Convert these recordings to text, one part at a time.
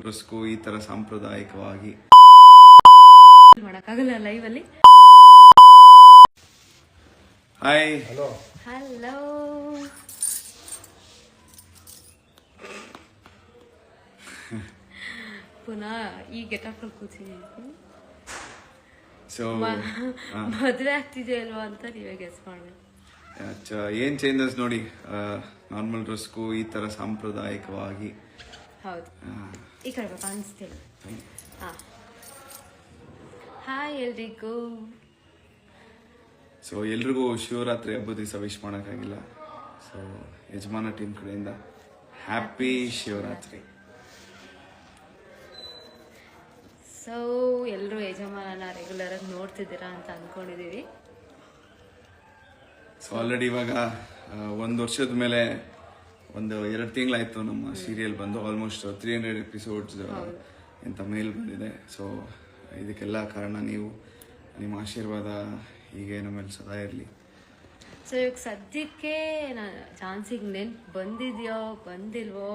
ಡ್ರೆಸ್ಗೂ ಈ ತರ ಸಾಂಪ್ರದಾಯಿಕವಾಗಿ ಮಾಡಕ್ಕಾಗಲ್ಲ ಲೈವ್ ಅಲ್ಲಿ. ಹಾಯ್ ಹಲೋ ಪುನಃ ಈ ಗೆಟಪ್ ಕೂತಿದ್ದೀನಿ. ಸೊ ಮದುವೆ ಆಗ್ತಿದೆ ಅಲ್ವಾ ಅಂತ ನೀವೇ ಗೆಸ್ ಮಾಡ್ಬೇಕು. ಏನ್ ಚೇಂಜಸ್ ನೋಡಿ, ನಾರ್ಮಲ್ ಡ್ರೆಸ್ಗೂ ಈ ತರ ಸಾಂಪ್ರದಾಯಿಕವಾಗಿ. ಹೌದು, ಈ ಕಡೆ ಕಾಣಿಸ್ತಿಲ್ಲ. ಹಾಯ್ ಎಲ್ರಿಗೂ. ಸೊ ಎಲ್ರಿಗೂ ಶಿವರಾತ್ರಿ ಹಬ್ಬದ ದಿವಸ ವಿಶ್ ಮಾಡೋಕ್ಕಾಗಿಲ್ಲ. ಸೊ ಯಜಮಾನ ಟೀಮ್ ಕಡೆಯಿಂದ ಹ್ಯಾಪಿ ಶಿವರಾತ್ರಿ. ಸೊ ಎಲ್ಲರೂ ಯಜಮಾನನ ರೆಗ್ಯುಲರ್ ಆಗಿ ನೋಡ್ತಿದ್ದೀರಾ ಅಂತ ಅನ್ಕೊಂಡಿದೀವಿ. ಸೊ ಆಲ್ರೆಡಿ ಇವಾಗ 1 ವರ್ಷದ ಮೇಲೆ 2 ತಿಂಗಳಾಯ್ತು ನಮ್ಮ ಸೀರಿಯಲ್ ಬಂದು. ಆಲ್ಮೋಸ್ಟ್ 300 ಎಪಿಸೋಡ್ಸ್ ಅಂತ ಮೇಲ್ ಬಂದಿದೆ. ಸೊ ಇದಕ್ಕೆಲ್ಲ ಕಾರಣ ನೀವು, ನಿಮ್ಮ ಆಶೀರ್ವಾದ ಹೀಗೆ ನಮ್ಮ ಮೇಲೆ ಸದಾ ಇರಲಿ. ಸೊ ಇವಾಗ ಸದ್ಯಕ್ಕೆ ಚಾನ್ಸಿಗೆ ನೆನ್ಪು ಬಂದಿದೆಯೋ ಬಂದಿಲ್ವೋ,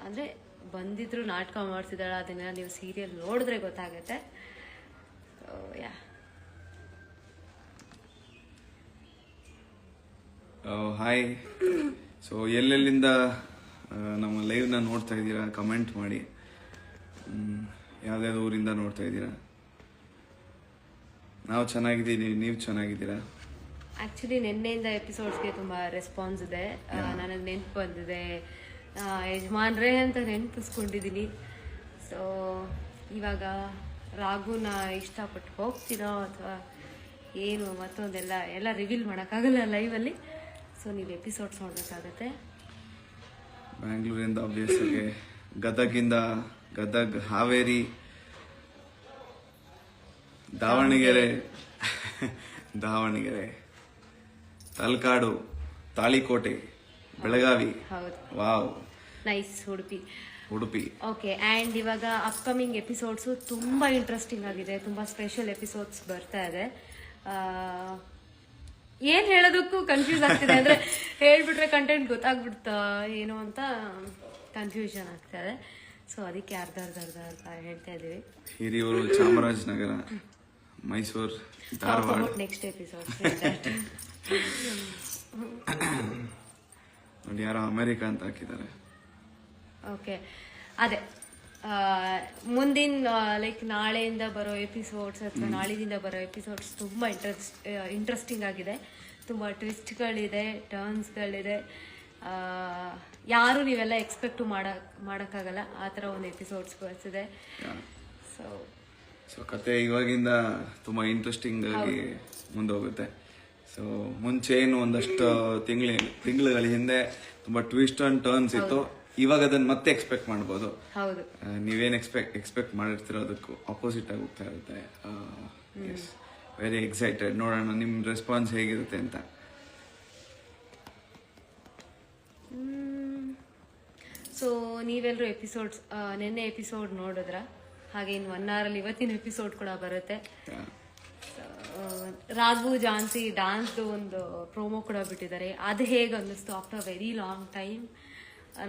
ಅಂದರೆ ಬಂದಿದ್ರು ನಾಟಕ ಮಾಡ್ತಿದ್ದಾಳ, ಅದನ್ನೆಲ್ಲ ನೀವು ಸೀರಿಯಲ್ ನೋಡಿದ್ರೆ ಗೊತ್ತಾಗುತ್ತೆ. ಯಾ ಹಾಯ್. ಸೊ ಎಲ್ಲೆಲ್ಲಿಂದ ನಮ್ಮ ಲೈವ್ನ ನೋಡ್ತಾ ಇದ್ದೀರಾ ಕಮೆಂಟ್ ಮಾಡಿ. ಯಾವ್ದಾವ್ದು ಊರಿಂದ ನೋಡ್ತಾ ಇದ್ದೀರಾ? ನಾವು ಚೆನ್ನಾಗಿದ್ದೀವಿ, ನೀವು ಚೆನ್ನಾಗಿದ್ದೀರಾ? ಆ್ಯಕ್ಚುಲಿ ನಿನ್ನೆಯಿಂದ ಎಪಿಸೋಡ್ಸ್ಗೆ ತುಂಬ ರೆಸ್ಪಾನ್ಸ್ ಇದೆ. ನನಗೆ ನೆನಪು ಬಂದಿದೆ, ಯಜಮಾನ್ರೇ ಅಂತ ನೆನಪಿಸ್ಕೊಂಡಿದ್ದೀನಿ. ಸೊ ಇವಾಗ ರಾಗುನ ಇಷ್ಟಪಟ್ಟು ಹೋಗ್ತೀನೋ ಅಥವಾ ಏನು ಮತ್ತೊಂದೆಲ್ಲ ರಿವೀಲ್ ಮಾಡೋಕ್ಕಾಗಲ್ಲ ಲೈವಲ್ಲಿ. ಸೊ ನೀವು ಎಪಿಸೋಡ್ಸ್ ನೋಡಬೇಕಾಗತ್ತೆ. ಬ್ಯಾಂಗ್ಳೂರಿಂದ ಆಬ್ವಿಯಸ್ ಆಗಿ, ಗದಗ್, ಹಾವೇರಿ, ದಾವಣಗೆರೆ, ತಲಕಾಡು, ತಾಳಿಕೋಟೆ, ಬೆಳಗಾವಿ. ಹೌದು, wow, nice. Udupi. Okay. And ಇವಾಗ ಅಪ್ಕಮಿಂಗ್ ಎಪಿಸೋಡ್ಸು ತುಂಬ ಇಂಟ್ರೆಸ್ಟಿಂಗ್ ಆಗಿದೆ. ತುಂಬ ಸ್ಪೆಷಲ್ ಎಪಿಸೋಡ್ಸ್ ಬರ್ತಾ ಇದೆ. ಏನು ಹೇಳೋದಕ್ಕೂ ಕನ್ಫ್ಯೂಸ್ ಆಗ್ತಿದೆ. ಅಂದರೆ ಹೇಳ್ಬಿಟ್ರೆ ಕಂಟೆಂಟ್ ಗೊತ್ತಾಗ್ಬಿಡ್ತಾ ಏನು ಅಂತ ಕನ್ಫ್ಯೂಷನ್ ಆಗ್ತದೆ. ಸೊ ಅದಕ್ಕೆ ಅರ್ಧ ಹೇಳ್ತಾ ಇದ್ದೀವಿ. ಹಿರಿಯೂರು, ಚಾಮರಾಜನಗರ, ಮೈಸೂರು, ಧಾರವಾಡ. ನೆಕ್ಸ್ಟ್ ಎಪಿಸೋಡ್ ನೋಡಿ, ಯಾರೋ ಅಮೆರಿಕ ಅಂತ ಹಾಕಿದ್ದಾರೆ. ಓಕೆ, ಅದೇ ಮುಂದಿನ ಲೈಕ್ ನಾಳೆಯಿಂದ ಬರೋ ಎಪಿಸೋಡ್ಸ್ ಅಥವಾ ನಾಳಿದಿಂದ ಬರೋ ಎಪಿಸೋಡ್ಸ್ ತುಂಬ ಇಂಟ್ರೆಸ್ಟಿಂಗ್ ಆಗಿದೆ. ತುಂಬ ಟ್ವಿಸ್ಟ್ಗಳಿದೆ, ಟರ್ನ್ಸ್ಗಳಿದೆ. ಯಾರು ನೀವೆಲ್ಲ ಎಕ್ಸ್ಪೆಕ್ಟು ಮಾಡೋಕ್ಕಾಗಲ್ಲ ಆ ಥರ ಒಂದು ಎಪಿಸೋಡ್ಸ್ ಬರ್ತಿದೆ. ಸೊ ಕತೆ ಇವಾಗಿಂದ ತುಂಬ ಇಂಟ್ರೆಸ್ಟಿಂಗ್ ಆಗಿ ಮುಂದೋಗುತ್ತೆ. ಸೊ ಮುಂಚೆ ಏನು ಒಂದಷ್ಟು ತಿಂಗಳುಗಳ ಹಿಂದೆ ತುಂಬ ಟ್ವಿಸ್ಟ್ ಅಂಡ್ ಟರ್ನ್ಸ್ ಇತ್ತು. ಇವಾಗ ಅದನ್ನ ಮತ್ತೆ ಎಕ್ಸ್ಪೆಕ್ಟ್ ಮಾಡ್ಬೋದು. ನೀವೇನ್ ಎಕ್ಸ್ಪೆಕ್ಟ್ ಮಾಡಿರ್ತೀರೋ ಅದಕ್ಕೂ ಅಪೋಸಿಟ್ ಆಗಿ ಹೋಗ್ತಾ ಇರುತ್ತೆ. Very excited. ನೋಡೋಣ ನಿಮ್ ರೆಸ್ಪಾನ್ಸ್ ಹೇಗಿರುತ್ತೆ ಅಂತ. ಸೊ ನೀವೆಲ್ಲರೂ ಎಪಿಸೋಡ್ಸ್ ನಿನ್ನೆ ಎಪಿಸೋಡ್ ನೋಡಿದ್ರ? ಹಾಗೆ ಇನ್ನು 1 hour ಅಲ್ಲಿ ಇವತ್ತಿನ ಎಪಿಸೋಡ್ ಕೂಡ ಬರುತ್ತೆ. ರಾಘು ಜಾನ್ಸಿ ಡಾನ್ಸ್ದು ಒಂದು ಪ್ರೋಮೋ ಕೂಡ ಬಿಟ್ಟಿದ್ದಾರೆ. ಅದು ಹೇಗೆ ಅನ್ನಿಸ್ತು? ಆಫ್ಟರ್ ವೆರಿ ಲಾಂಗ್ ಟೈಮ್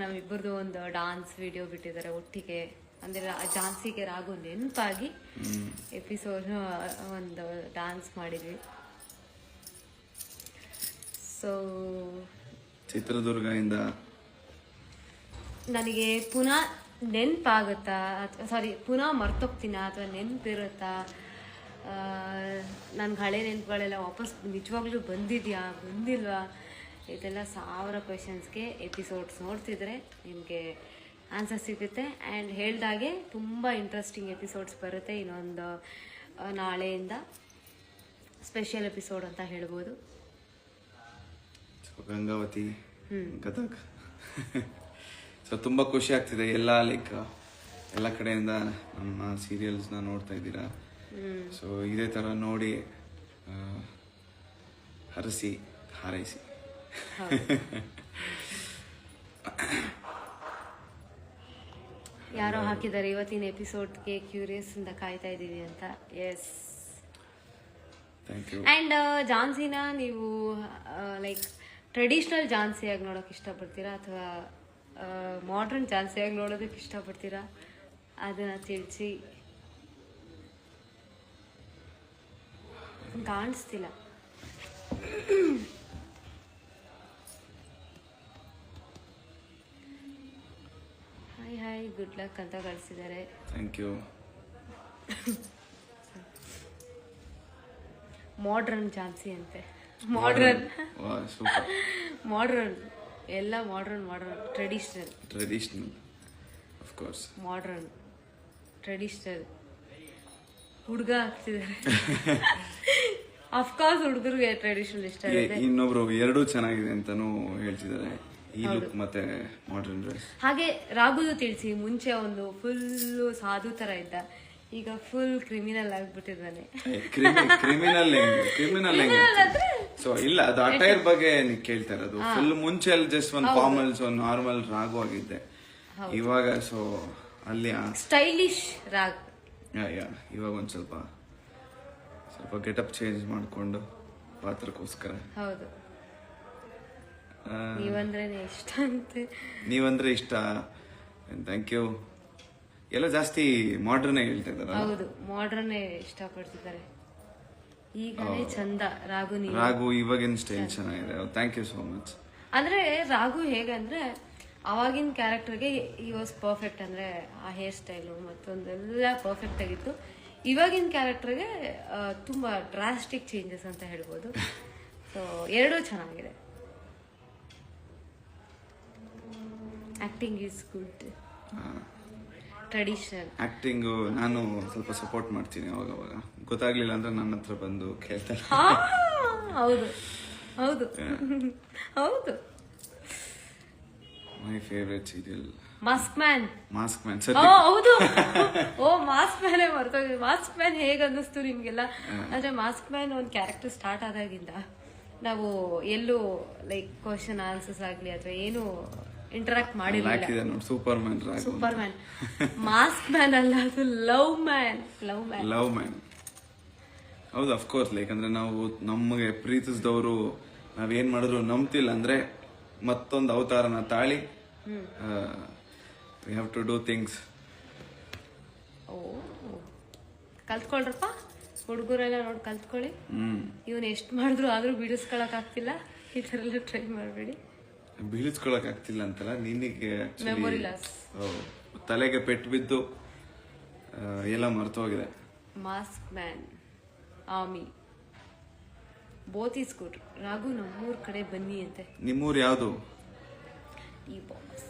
ನಮ್ಮಿಬ್ಬರದು ಒಂದು ಡಾನ್ಸ್ ವಿಡಿಯೋ ಬಿಟ್ಟಿದ್ದಾರೆ ಒಟ್ಟಿಗೆ. ಅಂದರೆ ಜಾನ್ಸಿಗೆ ರಾಘು ನೆನಪಾಗಿ ಎಪಿಸೋಡ್ ಒಂದು ಡಾನ್ಸ್ ಮಾಡಿದ್ವಿ. ಸೊ ಚಿತ್ರದುರ್ಗದಿಂದ ನನಗೆ ಪುನಃ ನೆನಪಾಗುತ್ತಾ ಅಥವಾ ಪುನಃ ಮರ್ತೋಗ್ತೀನಾ ಅಥವಾ ನೆನಪಿರುತ್ತಾ? ನನ್ಗೆ ಹಳೆ ನೆನಪುಗಳೆಲ್ಲ ವಾಪಸ್ ನಿಜವಾಗ್ಲೂ ಬಂದಿಲ್ವಾ? ಇದೆಲ್ಲ 1000 ಕ್ವೆಶನ್ಸ್ಗೆ ಎಪಿಸೋಡ್ಸ್ ನೋಡ್ತಿದ್ರೆ ನಿಮಗೆ ಆನ್ಸರ್ ಸಿಗುತ್ತೆ. ಆ್ಯಂಡ್ ಹೇಳ್ದಾಗೆ ತುಂಬ ಇಂಟ್ರೆಸ್ಟಿಂಗ್ ಎಪಿಸೋಡ್ಸ್ ಬರುತ್ತೆ. ಇನ್ನೊಂದು ನಾಳೆಯಿಂದ ಸ್ಪೆಷಲ್ ಎಪಿಸೋಡ್ ಅಂತ ಹೇಳ್ಬೋದು. ಗಂಗಾವತಿ, ಗದಗ್. ಸೊ ತುಂಬ ಖುಷಿ ಆಗ್ತಿದೆ. ಎಲ್ಲ ಕಡೆಯಿಂದ ನಮ್ಮ ಸೀರಿಯಲ್ಸ್ನ ನೋಡ್ತಾ ಇದ್ದೀರಾ. ಸೊ ಇದೇ ಥರ ನೋಡಿ ಹಾರೈಸಿ. ಯಾರೋ ಹಾಕಿದ್ದಾರೆ ಇವತ್ತಿನ ಎಪಿಸೋಡ್ಗೆ ಕ್ಯೂರಿಯಸ್ ಇಂದ ಕಾಯ್ತಾ ಇದ್ದೀವಿ ಅಂತ. Yes, thank you. ಆ್ಯಂಡ್ ಜಾನ್ಸಿನ ನೀವು ಲೈಕ್ ಟ್ರೆಡಿಷ್ನಲ್ ಜಾನ್ಸಿಯಾಗಿ ನೋಡೋಕೆ ಇಷ್ಟಪಡ್ತೀರಾ ಅಥವಾ ಮಾಡ್ರನ್ ಜಾನ್ಸಿಯಾಗಿ ನೋಡೋದಕ್ಕೆ ಇಷ್ಟಪಡ್ತೀರಾ ಅದನ್ನ ತಿಳಿಸಿ. ಕಾಣಿಸ್ತಿಲ್ಲ. ಹಾಯ್ ಗುಡ್ ಲಕ್ ಅಂತ ಕಳಿಸಿದ್ದಾರೆ. Thank you. ಮಾಡ್ರನ್ ಝಾನ್ಸಿ ಅಂತೆ. Modern super. ಮಾಡ್ರನ್ ಎಲ್ಲ modern traditional of course. Modern traditional ಹುಡುಗ ಆಗ್ತಿದ್ದಾರೆ. ಅಫ್ಕೋರ್ಸ್ ಹುಡುಗರಿಗೆ ಟ್ರೆಡಿಷನಲ್ ಇಷ್ಟ ಆಗುತ್ತೆ. ಇನ್ನೊಬ್ರು ಎರಡೂ ಚೆನ್ನಾಗಿದೆ ಅಂತಾನು ಹೇಳ್ತಿದ್ದಾರೆ, ಈ ಲುಕ್ ಮತ್ತೆ ಮಾಡರ್ನ್ ಡ್ರೆಸ್. ಹಾಗೆ ರಾಘುದು ತಿಳಿಸಿ. ಮುಂಚೆ ಒಂದು ಫುಲ್ ಸಾಧು ತರ ಇದ್ದ, ಈಗ ಫುಲ್ ಕ್ರಿಮಿನಲ್ ಆಗ್ಬಿಟ್ಟಿದ್ದಾನೆ. ಕ್ರಿಮಿನಲ್ ಸೊ ಇಲ್ಲ, ಅದು ಅಟೈರ್ ಬಗ್ಗೆ ನೀವು ಕೇಳ್ತಾ ಇರೋದು. ಫುಲ್ ಮುಂಚೆ ಅಲ್ಲಿ ಜಸ್ಟ್ ಒಂದು ಫಾರ್ಮಲ್ಸ್ ಒಂದು ನಾರ್ಮಲ್ ರಾಗು ಆಗಿದ್ದೆ, ಇವಾಗ ಸೊ ಅಲ್ಲಿ ಸ್ಟೈಲಿಶ್ ರಾಗ್. ಇವಾಗ ಒಂದ್ ಸ್ವಲ್ಪ ಗೆಟಪ್ ಚೇಂಜ್ ಮಾಡ್ಕೊಂಡು ಪಾತ್ರಕ್ಕೋಸ್ಕರ. ಹೌದು, ನೀವಂದ್ರೆ ಇಷ್ಟ ಅಂತೆ. ನೀವಂದ್ರೆ ಇಷ್ಟ. Thank you. ಎಲ್ಲ ಜಾಸ್ತಿ ಮಾಡ್ರನ್ನೇ ಹೇಳ್ತಾ ಇದಾರೆ. ಹೌದು, ಮಾಡ್ರನ್ನೇ ಇಷ್ಟಪಡ್ತಿದ್ದಾರೆ. ಈಗನೇ ಚಂದ ರಾಗು ಇವಾಗಿನ ಸ್ಟೈಲ್ ಚೆನ್ನಾಗಿದೆ. Thank you so much. ಅಂದ್ರೆ ರಾಗು ಹೇಗಂದ್ರೆ ಅವಾಗಿನ ಕ್ಯಾರೆಕ್ಟರ್ಗೆ ಈ ವಾಸ್ ಪರ್ಫೆಕ್ಟ್. ಅಂದ್ರೆ ಆ ಹೇರ್ ಸ್ಟೈಲು ಮತ್ತೊಂದೆಲ್ಲ ಪರ್ಫೆಕ್ಟ್ ಆಗಿತ್ತು. ಇವಾಗಿನ ಕ್ಯಾರೆಕ್ಟರ್ಗೆ ತುಂಬಾ ಡ್ರಾಸ್ಟಿಕ್ ಚೇಂಜಸ್ ಅಂತ ಹೇಳ್ಬೋದು. ಸೊ ಎರಡೂ ಚೆನ್ನಾಗಿದೆ. Acting is good. Traditional acting ನಾನು ಸ್ವಲ್ಪ ಸಪೋರ್ಟ್ ಮಾಡ್ತೀನಿ ಅವಾಗ. ಗೊತ್ತಾಗ್ಲಿಲ್ಲ ಅಂದ್ರೆ ನನ್ನ ಹತ್ರ ಬಂದು ಕೇಳ್ತಾರೆ. ಹೌದು ಹೌದು ಹೌದು. My favourite serial mask man. ಹೌದು. ಓ ಮಾಸ್ಕ್ ಮ್ಯಾನ್ ಮರ್ತೋಗಿ. ಮಾಸ್ಕ್ ಮ್ಯಾನ್ ಹೇಗ್ ಅನ್ನಿಸ್ತು ನಿಮ್ಗೆಲ್ಲ? ಅಂದ್ರೆ ಮಾಸ್ಕ್ ಮ್ಯಾನ್ ಒಂದು ಕ್ಯಾರೆಕ್ಟರ್ ಸ್ಟಾರ್ಟ್ ಆದಾಗಿಂದ ನಾವು ಎಲ್ಲೂ ಲೈಕ್ ಕ್ವಶನ್ ಆನ್ಸರ್ಸ್ ಆಗ್ಲಿ ಅಥವಾ ಏನು ಇಂಟರಾಕ್ಟ್ ಮಾಡಿರಲಿಲ್ಲ. ಸೂಪರ್ ಮ್ಯಾನ್ ಮಾಸ್ಕ್ ಮ್ಯಾನ್ ಅಲ್ಲ, ಅದು ಲವ್ ಮ್ಯಾನ್. ಹೌದು, ಅಫ್ಕೋರ್ಸ್. ಲೈಕ್ ಅಂದ್ರೆ ನಾವು ನಮಗೆ ಪ್ರೀತಿಸಿದವರು ನಾವೇನ್ ಮಾಡಿದ್ರು ನಂಬ್ತಿಲ್ಲ ಅಂದ್ರೆ ಮತ್ತೊಂದು ಅವತಾರನ ತಾಳಿ we have to do things. ಓ ಕಲ್ತ್ಕೊಳ್ರಪ್ಪ ಹುಡುಗರೆಲ್ಲ ನೋಡಿ ಕಲ್ತ್ಕೊಳ್ಳಿ. ಇವನ್ ಎಷ್ಟು ಮಾಡಿದ್ರು ಆದ್ರೂ ಬಿಡಿಸ್ಕೊಳಕ್ ಆಗ್ತಿಲ್ಲ, ಈ ತರ ಎಲ್ಲ ಟ್ರೈ ಮಾಡಬೇಡಿ. ಬೀಳಿಸ್ಕೊಳಕ್ ಆಗ್ತಿಲ್ಲ ಅಂತಲ್ಲ, ನಿನಗೆ ಮೆಮೊರಿ ಲಾಸ್, ತಲೆಗೆ ಪೆಟ್ಟು ಬಿದ್ದು ಎಲ್ಲ ಮರ್ತೋಗಿದೆ. Mask man, army, both is good. Raghu ನಮ್ಮೂರ್ ಕಡೆ ಬನ್ನಿ ಅಂತೆ. ನಿಮ್ಮೂರ್ ಯಾವ್ದು? ಈ ಬಾಕ್ಸ್.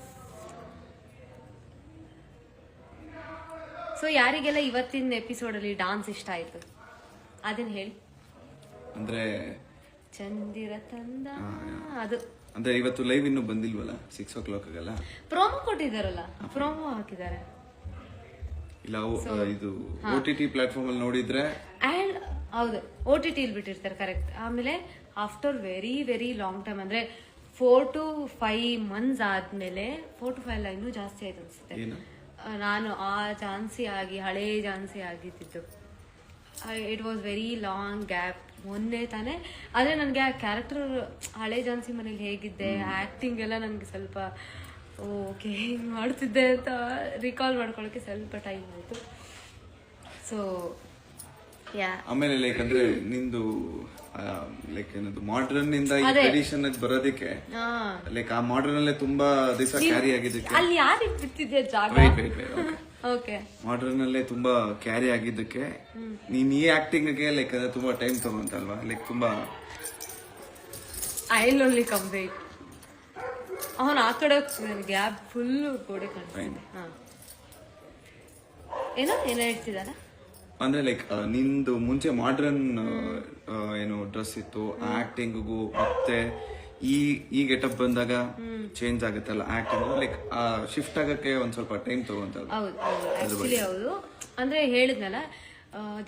ಸೊ ಯಾರಿಗೆಲ್ಲ ಇವತ್ತಿನ ಎಪಿಸೋಡ್ ಅಲ್ಲಿ ಡಾನ್ಸ್ ಇಷ್ಟ ಆಯ್ತು ಅದನ್ನ ಹೇಳಿ. ಅಂದ್ರೆ ಚಂದಿರ ತಂದ ಅದು. ಅಂದ್ರೆ ಇವತ್ತು ಲೈವ್ ಇನ್ನೂ ಬಂದಿಲ್ವಲ್ಲ, 6 o'clock ಆಗಲ್ಲ. ಪ್ರೋಮೋ ಕೊಟ್ಟಿದಾರಲ್ಲ, ಪ್ರೋಮೋ ಹಾಕಿದ್ದಾರೆ. ಇಲ್ಲ ಇದು OTT ಪ್ಲಾಟ್ಫಾರ್ಮ್ ಅಲ್ಲಿ ನೋಡಿದ್ರೆ. ಅಂಡ್ ಹೌದು, OTT ಇಲ್ಲಿ ಬಿಟ್ಟಿರ್ತಾರೆ, ಕರೆಕ್ಟ್. ಆಮೇಲೆ after very very long time, ಅಂದ್ರೆ 4 to 5 months ಆದ್ಮೇಲೆ, 4 to 5 ಅಲ್ಲ ಇನ್ನೂ ಜಾಸ್ತಿ ಆಯ್ತು ಅನ್ಸುತ್ತೆ, ನಾನು ಆ ಝಾನ್ಸಿ ಆಗಿ ಹಳೇ ಝಾನ್ಸಿ ಆಗಿದ್ದು. It was very long gap. ಮೊನ್ನೆ ತಾನೇ. ಆದ್ರೆ ನನಗೆ ಆ ಕ್ಯಾರೆಕ್ಟರ್ ಹಳೆ ಝಾನ್ಸಿ ಮನೇಲಿ ಹೇಗಿದ್ದೆ, ಆಕ್ಟಿಂಗ್ ಎಲ್ಲ ನನಗೆ ಸ್ವಲ್ಪ ಓಕೆ ಹಿಂಗ್ ಮಾಡ್ತಿದ್ದೆ ಅಂತ ರಿಕಾಲ್ ಮಾಡ್ಕೊಳ್ಳೋಕೆ ಸ್ವಲ್ಪ ಟೈಮ್ ಆಯ್ತು. ಸೊ ಆಮೇಲೆ ಲೈಕ್ ಅಂದ್ರೆ ನಿಂದು ಲೈಕ್ ಏನದು ಮಾಡರ್ನ್ ಇಂದ ಈ ಟ್ರೆಡಿಷನ್ ಬರೋದಕ್ಕೆ, ಲೈಕ್ ಆ ಮಾಡರ್ನ್ ಅಲ್ಲೇ ತುಂಬಾ ದಿವಸ ಕ್ಯಾರಿ ಆಗಿದ್ದಕ್ಕೆ. ಅಲ್ಲಿ ಯಾರು ಬಿಟ್ಟಿದ್ಯಾ ಜಾಗ? ಓಕೆ, ಮಾಡರ್ನ್ ಅಲ್ಲೇ ತುಂಬಾ ಕ್ಯಾರಿ ಆಗಿದ್ದಕ್ಕೆ ನೀನ್ ಈ ಆಕ್ಟಿಂಗ್ ಗೆ ಲೈಕ್ ತುಂಬಾ ಟೈಮ್ ತಗೊಂತಲ್ವಾ, ಲೈಕ್ ತುಂಬಾ. I will only come wait. ಅವನು ಆ ಕಡೆ ಗ್ಯಾಪ್ ಫುಲ್ ಗೋಡೆ ಕಾಣಿಸ್ತಿದೆ. ಏನೋ ಹೇಳ್ತಿದಾರ ಅಂದ್ರೆ ಲೈಕ್ ನಿಂದು ಮುಂಚೆ ಮಾಡ್ರನ್ ಏನು ಡ್ರೆಸ್ ಇತ್ತು, ಆಕ್ಟಿಂಗ್ಗೂ ಮತ್ತೆ ಈ ಗೆಟಪ್ ಬಂದಾಗ ಚೇಂಜ್ ಆಗುತ್ತಲ್ಲ ಆಕ್ಟಿಂಗ್, ಲೈಕ್ ಶಿಫ್ಟ್ ಆಗಕ್ಕೆ ಒಂದ್ ಸ್ವಲ್ಪ ಟೈಮ್ ತಗೊಂತಲ್ಲ. ಹೌದು. ಅಂದ್ರೆ ಹೇಳಿದ್ನಲ್ಲ,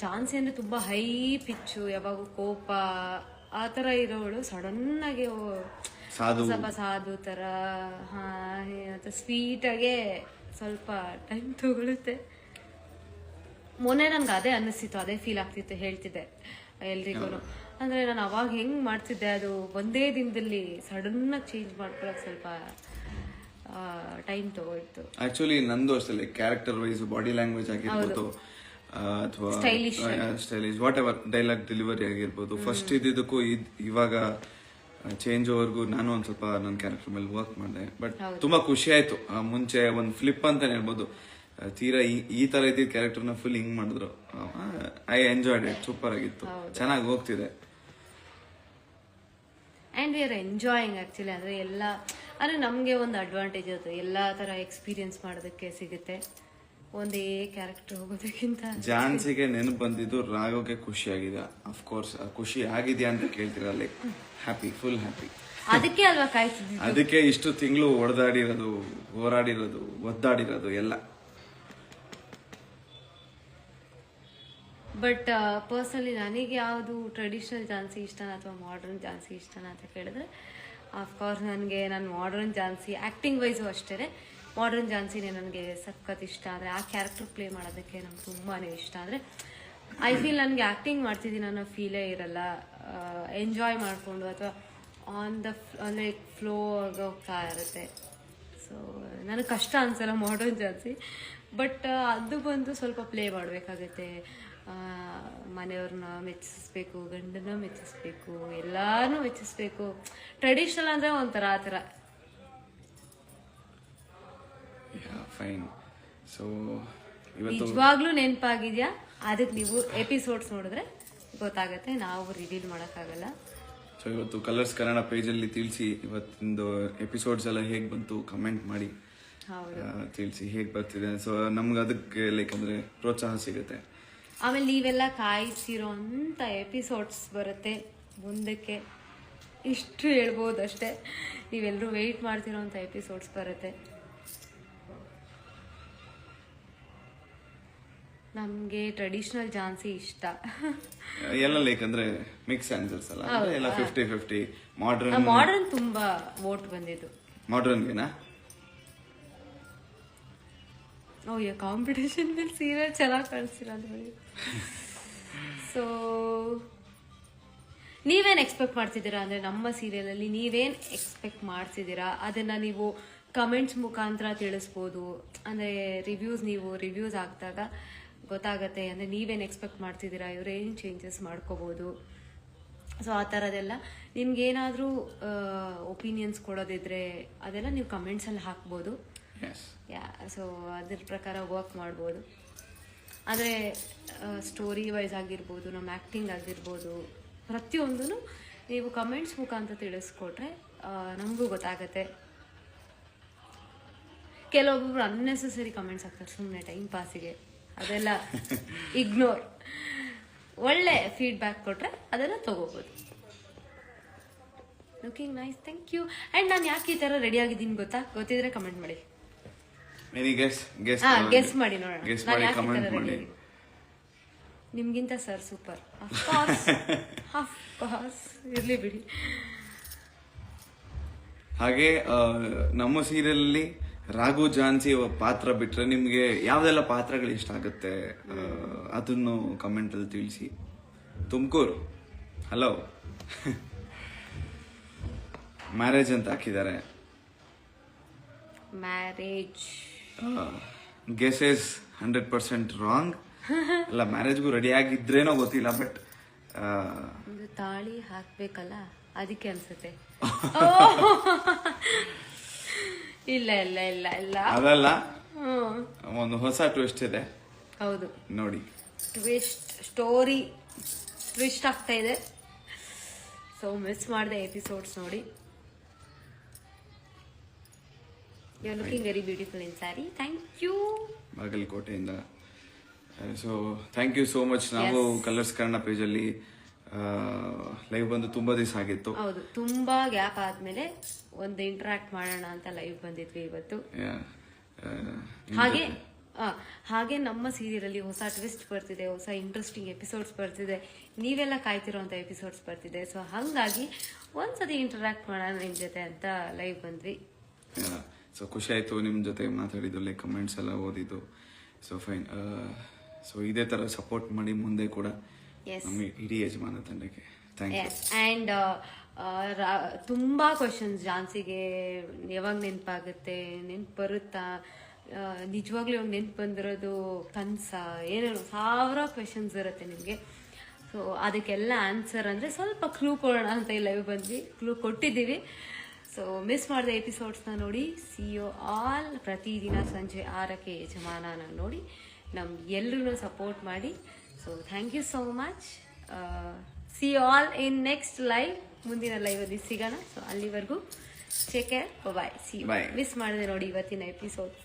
ಝಾನ್ಸಿ ಅಂದ್ರೆ ತುಂಬಾ ಹೈ ಪಿಚ್ಚು, ಯಾವಾಗ ಕೋಪ ಆತರ ಇರೋಳು ಸಡನ್ ಆಗಿ ಸ್ವಲ್ಪ ಸಾಧು ತರ ಸ್ವೀಟ್ ಆಗಿ ಸ್ವಲ್ಪ ಟೈಮ್ ತಗೊಳುತ್ತೆ. ಮೊನ್ನೆ ನನ್ಗೆ ಅದೇ ಅನ್ನಿಸ್ತಿತ್ತು, ಅದೇ ಫೀಲ್ ಆಗ್ತಿತ್ತು, ಹೇಳ್ತಿದ್ದೆ ಎಲ್ರಿಗೂ. ಅಂದ್ರೆ ನಾನು ಅವಾಗ ಹೆಂಗ್ ಮಾಡ್ತಿದ್ದೆ, ಅದು ಒಂದೇ ದಿನದಲ್ಲಿ ಸಡನ್ ಆಗಿ ಚೇಂಜ್ ಮಾಡ್ಕೊಳಕ್ ಸ್ವಲ್ಪ ಟೈಮ್ ತಗೊಳ್ತು. ಆಕ್ಚುಲಿ ನಂದು ಅಷ್ಟೇ ಕ್ಯಾರೆಕ್ಟರ್ ವೈಸ್ ಬಾಡಿ ಲ್ಯಾಂಗ್ವೇಜ್ ಆಗಿರ್ಬೋದು ಅಥವಾ stylish what ever dialogue delivery ಆಗಿರ್ಬೋದು ಫಸ್ಟ್ ಇದ್ದಿದ್ದಕ್ಕೂ ಇವಾಗ ಚೇಂಜ್ ಓವರ್ಗೂ ನಾನು ಒಂದ್ ಸ್ವಲ್ಪ ನನ್ನ ಕ್ಯಾರೆಕ್ಟರ್ ಮೇಲೆ ವರ್ಕ್ ಮಾಡಿದೆ. ಬಟ್ ತುಂಬಾ ಖುಷಿ ಆಯ್ತು. ಮುಂಚೆ ಒಂದು ಫ್ಲಿಪ್ ಅಂತಾನೆ ಹೇಳ್ಬೋದು, ತೀರಾ ಈ ತರ ಇದ್ದಿದ್ದ ಕ್ಯಾರೆಕ್ಟರ್ನ ಫುಲ್ ಹಿಂಗ್ ಮಾಡಿದ್ರು. ಐ ಎಂಜಾಯ್ಡ್ ಇಟ್, ಸೂಪರ್ ಆಗಿತ್ತು, ಚೆನ್ನಾಗಿ ಹೋಗ್ತಿದೆ. And we are enjoying actually. ಅಂದರೆ ಎಲ್ಲ ಅಂದರೆ ನಮಗೆ ಒಂದು ಅಡ್ವಾಂಟೇಜ್ ಅದು, ಎಲ್ಲ ಥರ ಎಕ್ಸ್ಪೀರಿಯನ್ಸ್ ಮಾಡೋದಕ್ಕೆ ಸಿಗುತ್ತೆ ಒಂದೇ ಕ್ಯಾರೆಕ್ಟರ್ ಹೋಗೋದಕ್ಕಿಂತ. ಜಾನ್ಸಿಗೆ ನೆನಪು ಬಂದಿದ್ದು ರಾಘವ್ಗೆ ಖುಷಿ ಆಗಿದೆ. ಅಫ್ಕೋರ್ಸ್ ಖುಷಿ ಆಗಿದೆಯಾ ಅಂತ ಕೇಳ್ತೀರಾ, ಲೈಕ್ ಹ್ಯಾಪಿ, ಫುಲ್ ಹ್ಯಾಪಿ. ಅದಕ್ಕೆ ಅಲ್ವಾ ಕಾಯ್ತಿದ್ವಿ, ಅದಕ್ಕೆ ಇಷ್ಟು ತಿಂಗಳು ಹೊಡೆದಾಡಿರೋದು, ಹೋರಾಡಿರೋದು, ಒದ್ದಾಡಿರೋದು ಎಲ್ಲ. ಬಟ್ ಪರ್ಸ್ನಲಿ ನನಗೆ ಯಾವುದು ಟ್ರೆಡಿಷನಲ್ ಝಾನ್ಸಿ ಇಷ್ಟನಾ ಅಥವಾ ಮಾಡರ್ನ್ ಝಾನ್ಸಿ ಇಷ್ಟನಾ ಅಂತ ಕೇಳಿದ್ರೆ ಅಫ್ಕೋರ್ಸ್ ನನಗೆ ನಾನು ಮಾಡರ್ನ್ ಝಾನ್ಸಿ, ಆ್ಯಕ್ಟಿಂಗ್ ವೈಸು ಅಷ್ಟೇ ಮಾಡರ್ನ್ ಝಾನ್ಸಿನೇ ನನಗೆ ಸಖತ್ ಇಷ್ಟ. ಅಂದರೆ ಆ ಕ್ಯಾರೆಕ್ಟರ್ ಪ್ಲೇ ಮಾಡೋದಕ್ಕೆ ನಂಗೆ ತುಂಬಾ ಇಷ್ಟ. ಅಂದರೆ ಐ ಫೀಲ್ ನನಗೆ ಆ್ಯಕ್ಟಿಂಗ್ ಮಾಡ್ತಿದ್ದೀನಿ ಅನ್ನೋ ಫೀಲೇ ಇರಲ್ಲ, ಎಂಜಾಯ್ ಮಾಡಿಕೊಂಡು ಅಥವಾ ಆನ್ ದ ಲೈಕ್ ಫ್ಲೋ ಹೋಗ್ತಾ ಇರುತ್ತೆ. ಸೊ ನನಗೆ ಕಷ್ಟ ಅನ್ಸಲ್ಲ ಮಾಡರ್ನ್ ಝಾನ್ಸಿ. ಬಟ್ ಅದು ಬಂದು ಸ್ವಲ್ಪ ಪ್ಲೇ ಮಾಡಬೇಕಾಗತ್ತೆ, ಮನೆಯವ್ರನ್ನ ಮೆಚ್ಚಿಸ್ಬೇಕು, ಗಂಡನ ಮೆಚ್ಚಿಸ್ಬೇಕು, ಎಲ್ಲಾನು ಮೆಚ್ಚಿಸ್ಬೇಕು. ಟ್ರೆಡಿಷನಲ್ ಅಂದರೆ ಒಂಥರ ಆ ಥರ. ಫೈನ್. ಸೊ ಇವತ್ತು ನಿಜವಾಗ್ಲೂ ನೆನಪಾಗಿದ್ಯಾ? ಅದಕ್ಕೆ ನೀವು ಎಪಿಸೋಡ್ಸ್ ನೋಡಿದ್ರೆ ಗೊತ್ತಾಗತ್ತೆ, ನಾವು ರಿವೀಲ್ ಮಾಡೋಕ್ಕಾಗಲ್ಲ. ಸೊ ಇವತ್ತು ಕಲರ್ಸ್ ಕನ್ನಡ ಪೇಜಲ್ಲಿ ತಿಳಿಸಿ ಇವತ್ತಿಂದು ಎಪಿಸೋಡ್ಸ್ ಎಲ್ಲ ಹೇಗೆ ಬಂತು ಕಮೆಂಟ್ ಮಾಡಿ ತಿಳಿಸಿ ಹೇಗೆ ಬರ್ತಿದೆ. ಸೊ ನಮ್ಗೆ ಅದಕ್ಕೆ ಲೈಕ್ ಅಂದರೆ ಪ್ರೋತ್ಸಾಹ ಸಿಗುತ್ತೆ. ಆಮೇಲೆ ನೀವೆಲ್ಲ ಕಾಯಿಸಿರೋ ಅಂಥ ಎಪಿಸೋಡ್ಸ್ ಬರುತ್ತೆ ಮುಂದಕ್ಕೆ, ಇಷ್ಟು ಹೇಳ್ಬೋದು ಅಷ್ಟೇ. ನೀವೆಲ್ಲರೂ ವೆಯ್ಟ್ ಮಾಡ್ತಿರೋ ಅಂಥ ಎಪಿಸೋಡ್ಸ್ ಬರುತ್ತೆ. ನಮಗೆ ಟ್ರೆಡಿಷನಲ್ ಝಾನ್ಸಿ ಇಷ್ಟ. ಎಲ್ಲ ಲೈಕ್ ಅಂದ್ರೆ ಮಿಕ್ಸ್ ಆನ್ಸರ್ಸ್ ಅಲ್ಲ, ಎಲ್ಲ 50-50. ಮಾಡರ್ನ್ ತುಂಬಾ ವೋಟ್ ಬಂದಿದ್ದು ಮಾಡರ್ನ್ಗೆನಾ? ಓಯ್ಯ, ಕಾಂಪಿಟೇಷನ್ ಮೇಲೆ ಸೀರಿಯಲ್ ಚೆನ್ನಾಗಿ ಕಾಣಿಸ್ತಿಲ್ಲ. ಸೊ ನೀವೇನು ಎಕ್ಸ್ಪೆಕ್ಟ್ ಮಾಡ್ತಿದ್ದೀರಾ? ಅಂದರೆ ನಮ್ಮ ಸೀರಿಯಲಲ್ಲಿ ನೀವೇನು ಎಕ್ಸ್ಪೆಕ್ಟ್ ಮಾಡ್ತಿದ್ದೀರಾ ಅದನ್ನು ನೀವು ಕಮೆಂಟ್ಸ್ ಮುಖಾಂತರ ತಿಳಿಸ್ಬೋದು. ಅಂದರೆ ನೀವು ರಿವ್ಯೂಸ್ ಹಾಕಿದಾಗ ಗೊತ್ತಾಗತ್ತೆ. ಅಂದರೆ ನೀವೇನು ಎಕ್ಸ್ಪೆಕ್ಟ್ ಮಾಡ್ತಿದ್ದೀರಾ, ಇವರೇನು ಚೇಂಜಸ್ ಮಾಡ್ಕೋಬೋದು. ಸೊ ಆ ಥರದ್ದೆಲ್ಲ ನಿಮ್ಗೇನಾದರೂ ಒಪಿನಿಯನ್ಸ್ ಕೊಡೋದಿದ್ರೆ ಅದೆಲ್ಲ ನೀವು ಕಮೆಂಟ್ಸಲ್ಲಿ ಹಾಕ್ಬೋದು. ಸೊ ಅದ್ರ ಪ್ರಕಾರ ವರ್ಕ್ ಮಾಡ್ಬೋದು. ಅಂದರೆ ಸ್ಟೋರಿ ವೈಸ್ ಆಗಿರ್ಬೋದು, ನಮ್ಮ ಆ್ಯಕ್ಟಿಂಗ್ ಆಗಿರ್ಬೋದು, ಪ್ರತಿಯೊಂದೂ ನೀವು ಕಮೆಂಟ್ಸ್ ಮುಖಾಂತರ ತಿಳಿಸ್ಕೊಟ್ರೆ ನಮಗೂ ಗೊತ್ತಾಗತ್ತೆ. ಕೆಲವೊಬ್ಬರು ಅನ್ನೆಸೆಸರಿ ಕಮೆಂಟ್ಸ್ ಹಾಕ್ತಾರೆ ಸುಮ್ಮನೆ ಟೈಮ್ ಪಾಸಿಗೆ, ಅದೆಲ್ಲ ಇಗ್ನೋರ್. ಒಳ್ಳೆ ಫೀಡ್ಬ್ಯಾಕ್ ಕೊಟ್ರೆ ಅದೆಲ್ಲ ತಗೋಬೋದು. Looking nice, thank you. And ನಾನು ಯಾಕೆ ಈ ಥರ ರೆಡಿ ಆಗಿದ್ದೀನಿ ಗೊತ್ತಿದ್ರೆ ಕಮೆಂಟ್ ಮಾಡಿ. ಗೆಸ್ ಮಾಡಿ ನೋಡೋಣ. ನಿಮ್ಗಿಂತ ಸರ್ ಸೂಪರ್, ಇರ್ಲಿ ಬಿಡಿ. ಹಾಗೆ ನಮ್ಮ ಸೀರಿಯಲ್ ರಾಘು ಝಾನ್ಸಿ ಪಾತ್ರ ಬಿಟ್ರೆ ನಿಮ್ಗೆ ಯಾವ್ದೆಲ್ಲ ಪಾತ್ರಗಳು ಇಷ್ಟ ಆಗುತ್ತೆ ಅದನ್ನು ಕಮೆಂಟ್ ಅಲ್ಲಿ ತಿಳಿಸಿ. ತುಮಕೂರು, ಹಲೋ, ಮ್ಯಾರೇಜ್ ಅಂತ ಹಾಕಿದ್ದಾರೆ. Marriage guess is 100% wrong. ಅಲ್ಲ, ಮ್ಯಾರೇಜ್ಗೂ ರೆಡಿ ಆಗಿದ್ರೇನೋ ಗೊತ್ತಿಲ್ಲ, ಬಟ್ ಒಂದು ತಾಳಿ ಹಾಕ್ಬೇಕಲ್ಲ ಅದಕ್ಕೆ ಅನ್ಸುತ್ತೆ. ಇಲ್ಲ ಇಲ್ಲ ಇಲ್ಲ ಇಲ್ಲ ಅದಲ್ಲ, ಒಂದು ಹೊಸ ಟ್ವಿಸ್ಟ್ ಇದೆ. ಹೌದು, ನೋಡಿ. ಸ್ಟೋರಿ ಟ್ವಿಸ್ಟ್ ಆಗ್ತಾ ಇದೆ. ಸೊ ಮಿಸ್ ಮಾಡಿದೆ ಎಪಿಸೋಡ್ಸ್ ನೋಡಿ. You are looking very beautiful in sari. Thank you. ಬಾಗಲಕೋಟೆಯಿಂದ. So thank you so much. ನಾವು ಕಲರ್ಸ್ ಕನ್ನಡ ಪೇಜಲ್ಲಿ ಲೈವ್ ಬಂದು ತುಂಬಾ ದಿವಸ ಆಗಿತ್ತು. ಹೌದು, ತುಂಬಾ ಗ್ಯಾಪ್ ಆದ್ಮೇಲೆ ಒಂದು ಇಂಟರಾಕ್ಟ್ ಮಾಡೋಣ ಅಂತ ಲೈವ್ ಬಂದಿದ್ವಿ ಇವತ್ತು. ಹಾಗೆ ನಮ್ಮ ಸೀರಿಯಲ್ ಅಲ್ಲಿ ಹೊಸ ಟ್ವಿಸ್ಟ್ ಬರ್ತಿದೆ, ಹೊಸ ಇಂಟ್ರೆಸ್ಟಿಂಗ್ ಎಪಿಸೋಡ್ಸ್ ಬರ್ತಿದೆ, ನೀವೆಲ್ಲ ಕಾಯ್ತಿರೋಂಥ ಎಪಿಸೋಡ್ಸ್ ಬರ್ತಿದೆ. ಸೊ ಹಾಗಾಗಿ ಒಂದ್ಸತಿ ಇಂಟರಾಕ್ಟ್ ಮಾಡೋಣ ನಿಮ್ ಜೊತೆ ಅಂತ ಲೈವ್ ಬಂದ್ವಿ. ಸೊ ಖುಷಿ ಆಯ್ತು ನಿಮ್ ಜೊತೆ ಮಾತಾಡಿದ್ದು, ಲೈಕ್ ಕಮೆಂಟ್ಸ್ ಎಲ್ಲ ಓದಿದ್ದು. So fine. ಸೊ ಇದೇ ತರ ಸಪೋರ್ಟ್ ಮಾಡಿ ಮುಂದೆ ಕೂಡ ನಮ್ಮ ಇಡೀ ಯಜಮಾನ ತಂಡಕ್ಕೆ. Thank you. ಆ್ಯಂಡ್ ತುಂಬ ಕ್ವಶನ್ಸ್ ಜಾನ್ಸಿಗೆ ಯಾವಾಗ ನೆನಪಾಗುತ್ತೆ, ನೆನ್ಪು ಬರುತ್ತಾ, ನಿಜವಾಗ್ಲೂ ಇವಾಗ ನೆನ್ಪು ಬಂದಿರೋದು ಕನಸ, ಏನೇನೋ 1000 ಕ್ವೆಶನ್ಸ್ ಇರುತ್ತೆ ನಿಮಗೆ. ಸೊ ಅದಕ್ಕೆಲ್ಲ ಆನ್ಸರ್ ಅಂದರೆ ಸ್ವಲ್ಪ ಕ್ಲೂ ಕೊಡೋಣ ಅಂತ ಈ ಲೈವ್ ಬಂದ್ವಿ, ಕ್ಲೂ ಕೊಟ್ಟಿದ್ದೀವಿ. ಸೊ ಮಿಸ್ ಮಾಡಿದ ಎಪಿಸೋಡ್ಸ್ನ ನೋಡಿ. See you all. ಪ್ರತಿದಿನ ಸಂಜೆ 6ಕ್ಕೆ ಯಜಮಾನನ ನೋಡಿ ಎಲ್ಲರೂ ಸಪೋರ್ಟ್ ಮಾಡಿ. So thank you so much. See you all in next live. ಮುಂದಿನ ಲೈವಲ್ಲಿ ಸಿಗೋಣ. ಸೊ ಅಲ್ಲಿವರೆಗೂ take care, bye. See you. Miss ಮಾಡಿದೆ ನೋಡಿ ಇವತ್ತಿನ ಎಪಿಸೋಡ್.